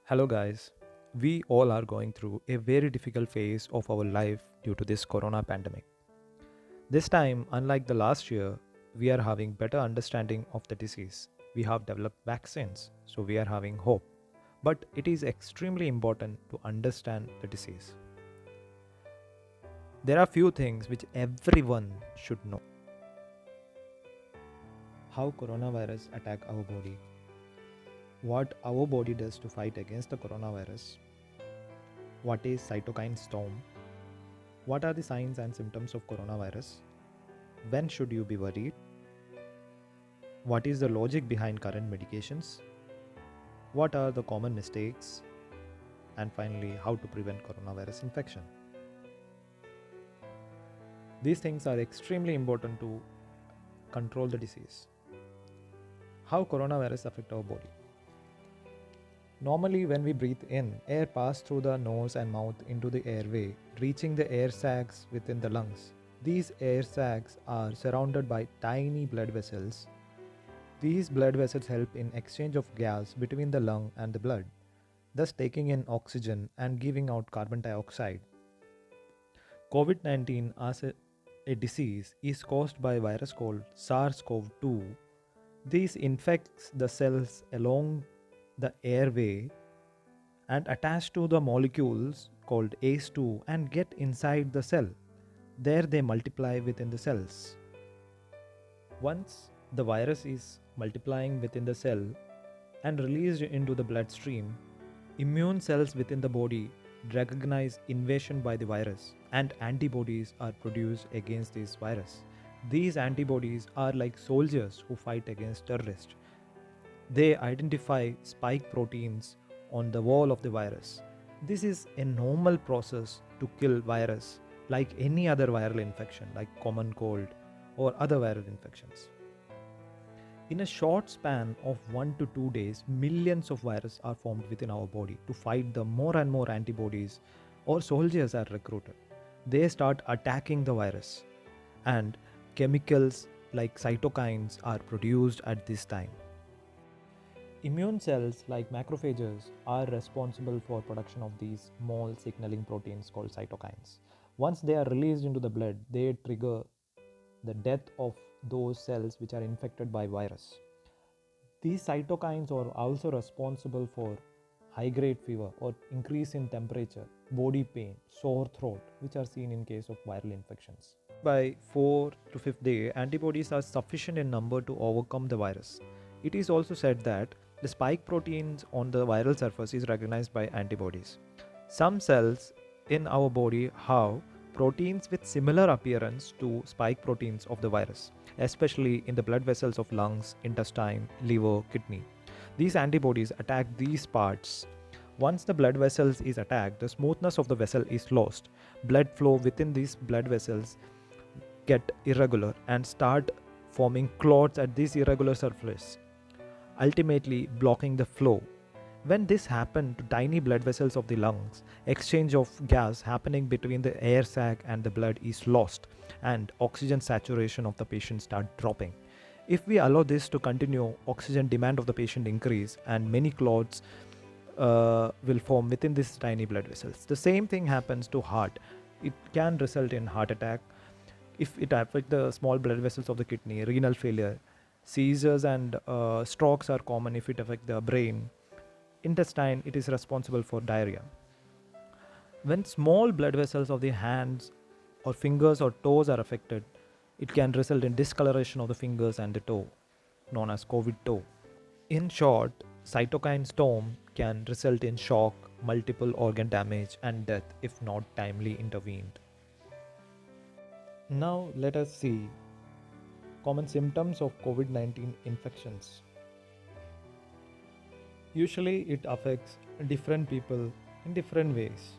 Hello, guys. We all are going through a very difficult phase of our life due to this corona pandemic. This time, unlike the last year, we are having better understanding of the disease. We have developed vaccines, so we are having hope. But it is extremely important to understand the disease. There are few things which everyone should know. How coronavirus attack our body, what our body does to fight against the coronavirus, what is cytokine storm, what are the signs and symptoms of coronavirus? When should you be worried? What is the logic behind current medications? What are the common mistakes? And finally, how to prevent coronavirus infection. These things are extremely important to control the disease. How coronavirus affect our body? Normally, when we breathe in, air passes through the nose and mouth into the airway, reaching the air sacs within the lungs. These air sacs are surrounded by tiny blood vessels. These blood vessels help in exchange of gas between the lung and the blood, thus taking in oxygen and giving out carbon dioxide. COVID-19 as a disease is caused by a virus called SARS-CoV-2. This infects the cells along the airway and attach to the molecules called ACE2 and get inside the cell. There they multiply within the cells. Once the virus is multiplying within the cell and released into the bloodstream, immune cells within the body recognize invasion by the virus and antibodies are produced against this virus. These antibodies are like soldiers who fight against terrorists. They identify spike proteins on the wall of the virus. This is a normal process to kill virus like any other viral infection like common cold or other viral infections. In a short span of 1 to 2 days, millions of viruses are formed within our body to fight the more and more antibodies or soldiers are recruited. They start attacking the virus and chemicals like cytokines are produced at this time. Immune cells like macrophages are responsible for production of these small signaling proteins called cytokines. Once they are released into the blood, they trigger the death of those cells which are infected by virus. These cytokines are also responsible for high grade fever or increase in temperature, body pain, sore throat, which are seen in case of viral infections. By 4 to 5th day, antibodies are sufficient in number to overcome the virus. It is also said that the spike proteins on the viral surface is recognized by antibodies. Some cells in our body have proteins with similar appearance to spike proteins of the virus, especially in the blood vessels of lungs, intestine, liver, kidney. These antibodies attack these parts. Once the blood vessels is attacked, the smoothness of the vessel is lost. Blood flow within these blood vessels get irregular and start forming clots at this irregular surface, ultimately blocking the flow. When this happens to tiny blood vessels of the lungs, exchange of gas happening between the air sac and the blood is lost and oxygen saturation of the patient start dropping. If we allow this to continue, oxygen demand of the patient increase and many clots will form within these tiny blood vessels. The same thing happens to heart. It can result in heart attack. If it affects the small blood vessels of the kidney, renal failure, seizures and strokes are common if it affects the brain. Intestine, it is responsible for diarrhea. When small blood vessels of the hands or fingers or toes are affected, it can result in discoloration of the fingers and the toe, known as COVID toe. In short, cytokine storm can result in shock, multiple organ damage and death if not timely intervened. Now let us see common symptoms of COVID-19 infections. Usually it affects different people in different ways.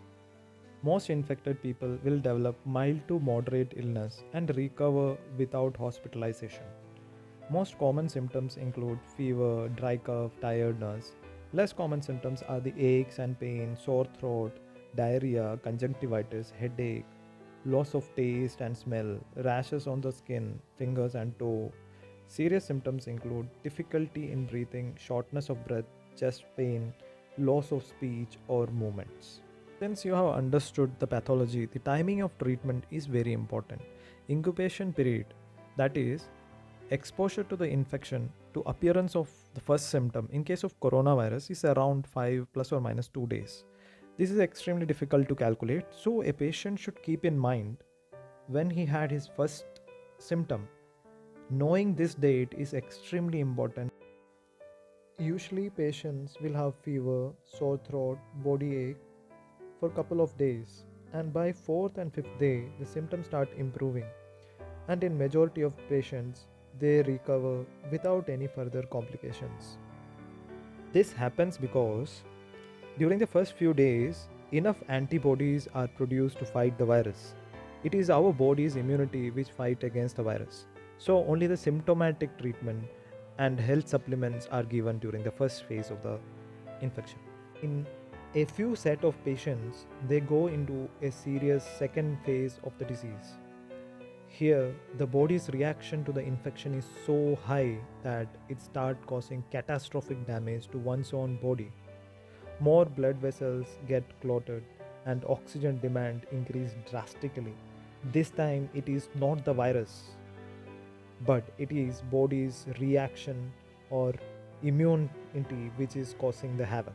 Most infected people will develop mild to moderate illness and recover without hospitalization. Most common symptoms include fever, dry cough, tiredness. Less common symptoms are the aches and pain, sore throat, diarrhea, conjunctivitis, headache, loss of taste and smell, rashes on the skin, fingers and toe. Serious symptoms include difficulty in breathing, shortness of breath, chest pain, loss of speech, or movements. Since you have understood the pathology, the timing of treatment is very important. Incubation period, that is, exposure to the infection to appearance of the first symptom in case of coronavirus is around 5 plus or minus 2 days. This is extremely difficult to calculate, so a patient should keep in mind when he had his first symptom. Knowing this date is extremely important. Usually patients will have fever, sore throat, body ache for a couple of days, and by 4th and 5th day the symptoms start improving, and in majority of patients they recover without any further complications. This happens because during the first few days enough antibodies are produced to fight the virus. It is our body's immunity which fight against the virus. So only the symptomatic treatment and health supplements are given during the first phase of the infection. In a few set of patients, they go into a serious second phase of the disease. Here, the body's reaction to the infection is so high that it starts causing catastrophic damage to one's own body. More blood vessels get clotted and oxygen demand increases drastically. This time it is not the virus, but it is body's reaction or immunity which is causing the havoc.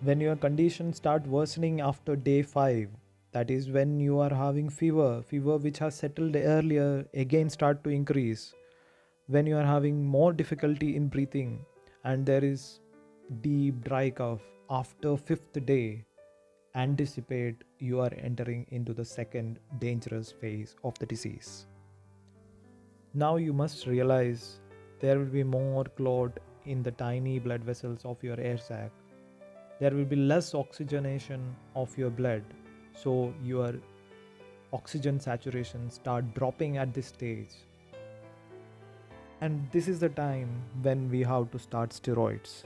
When your condition start worsening after day 5, that is when you are having fever which has settled earlier again start to increase. When you are having more difficulty in breathing and there is deep dry cough after 5th day, anticipate you are entering into the second dangerous phase of the disease. Now you must realize there will be more clot in the tiny blood vessels of your air sac. There will be less oxygenation of your blood, so your oxygen saturation start dropping at this stage. And this is the time when we have to start steroids.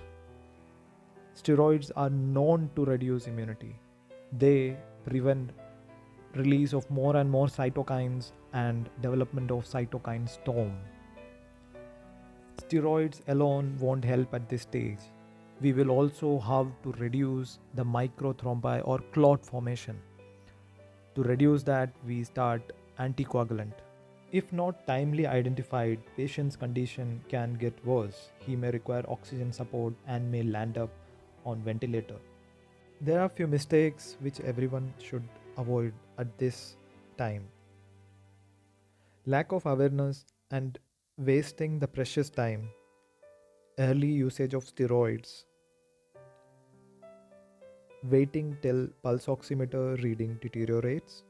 Steroids are known to reduce immunity. They prevent release of more and more cytokines and development of cytokine storm. Steroids alone won't help at this stage. We will also have to reduce the microthrombi or clot formation. To reduce that, we start anticoagulant. If not timely identified, patient's condition can get worse. He may require oxygen support and may land up on ventilator. There are few mistakes which everyone should avoid at this time. Lack of awareness and wasting the precious time. Early usage of steroids. Waiting till pulse oximeter reading deteriorates.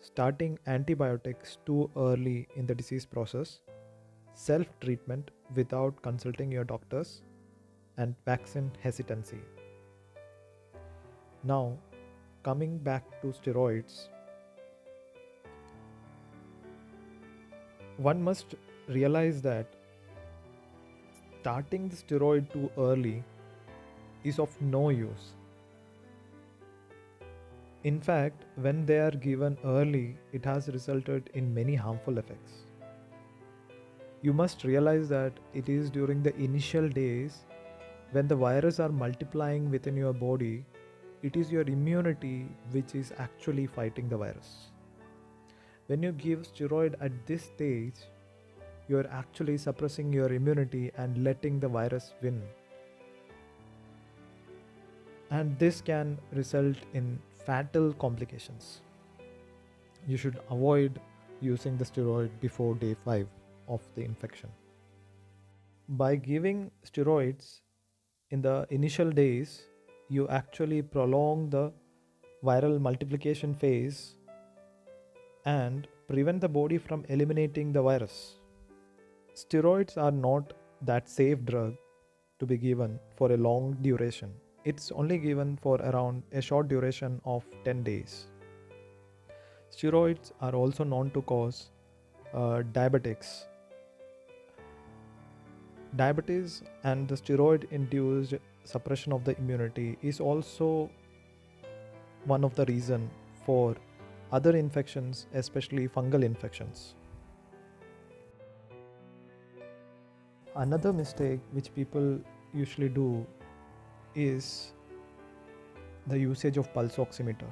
Starting antibiotics too early in the disease process. Self-treatment without consulting your doctors. And vaccine hesitancy. Now, coming back to steroids, one must realize that starting the steroid too early is of no use. In fact, when they are given early, it has resulted in many harmful effects. You must realize that it is during the initial days when the viruses are multiplying within your body, it is your immunity which is actually fighting the virus. When you give steroid at this stage, you are actually suppressing your immunity and letting the virus win. And this can result in fatal complications. You should avoid using the steroid before day 5 of the infection. By giving steroids in the initial days, you actually prolong the viral multiplication phase and prevent the body from eliminating the virus. Steroids are not that safe drug to be given for a long duration. It's only given for around a short duration of 10 days. Steroids are also known to cause diabetics. Diabetes and the steroid-induced suppression of the immunity is also one of the reasons for other infections, especially fungal infections. Another mistake which people usually do is the usage of pulse oximeter.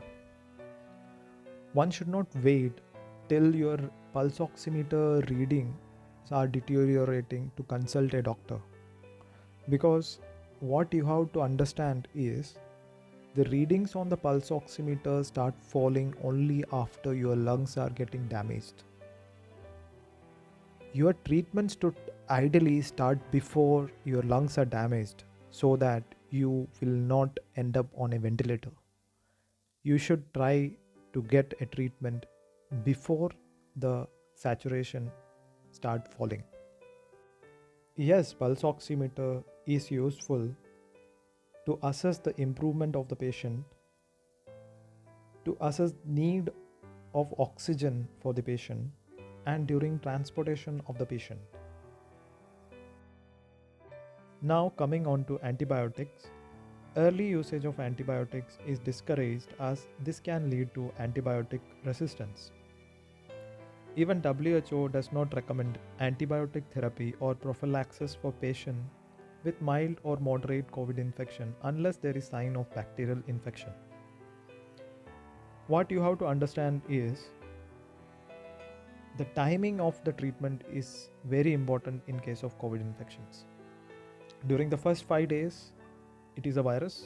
One should not wait till your pulse oximeter readings are deteriorating to consult a doctor, because what you have to understand is the readings on the pulse oximeter start falling only after your lungs are getting damaged. Your treatments should ideally start before your lungs are damaged so that you will not end up on a ventilator. You should try to get a treatment before the saturation start falling. Yes, pulse oximeter is useful to assess the improvement of the patient, to assess need of oxygen for the patient, and during transportation of the patient. Now coming on to antibiotics. Early usage of antibiotics is discouraged as this can lead to antibiotic resistance. Even WHO does not recommend antibiotic therapy or prophylaxis for patients with mild or moderate COVID infection unless there is sign of bacterial infection. What you have to understand is the timing of the treatment is very important in case of COVID infections. During the first 5 days, it is a virus.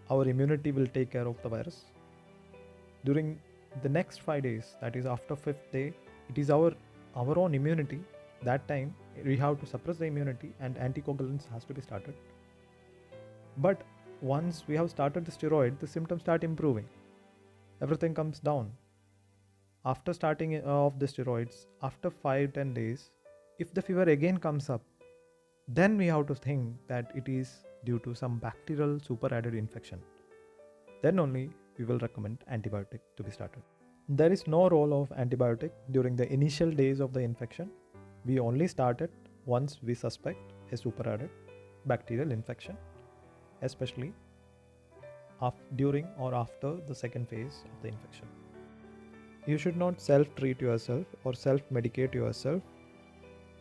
Our immunity will take care of the virus. During the next 5 days, that is after 5th day, it is our own immunity. That time we have to suppress the immunity and anticoagulants has to be started. But once we have started the steroid, the symptoms start improving. Everything comes down. After starting off the steroids, after 5-10 days, if the fever again comes up, then we have to think that it is due to some bacterial superadded infection. Then only we will recommend antibiotic to be started. There is no role of antibiotic during the initial days of the infection. We only start it once we suspect a superadded bacterial infection, especially during or after the second phase of the infection. You should not self-treat yourself or self-medicate yourself.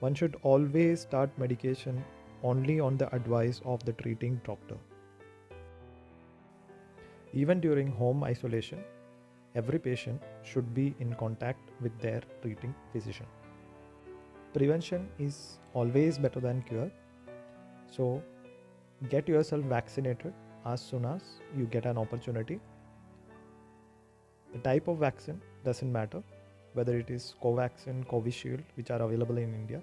One should always start medication only on the advice of the treating doctor. Even during home isolation, every patient should be in contact with their treating physician. Prevention is always better than cure. So get yourself vaccinated as soon as you get an opportunity. The type of vaccine doesn't matter, whether it is Covaxin, Covishield, which are available in India.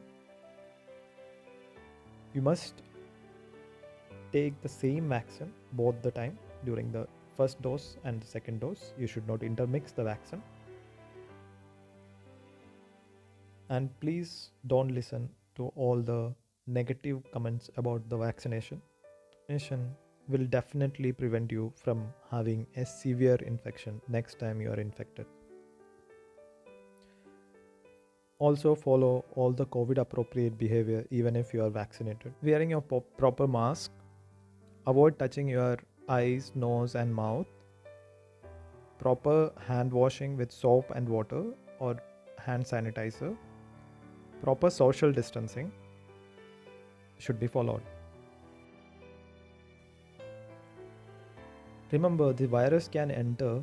You must take the same vaccine both the time during the first dose and the second dose. You should not intermix the vaccine. And please don't listen to all the negative comments about the vaccination. Vaccination will definitely prevent you from having a severe infection next time you are infected. Also follow all the COVID appropriate behavior even if you are vaccinated. Wearing a proper mask. Avoid touching your eyes, nose and mouth. Proper hand washing with soap and water or hand sanitizer. Proper social distancing should be followed. Remember, the virus can enter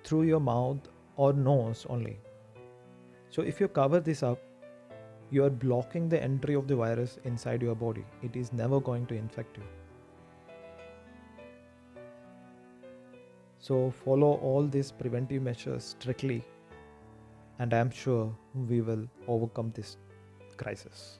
through your mouth or nose only. So if you cover this up, you are blocking the entry of the virus inside your body. It is never going to infect you. So follow all these preventive measures strictly, and I am sure we will overcome this crisis.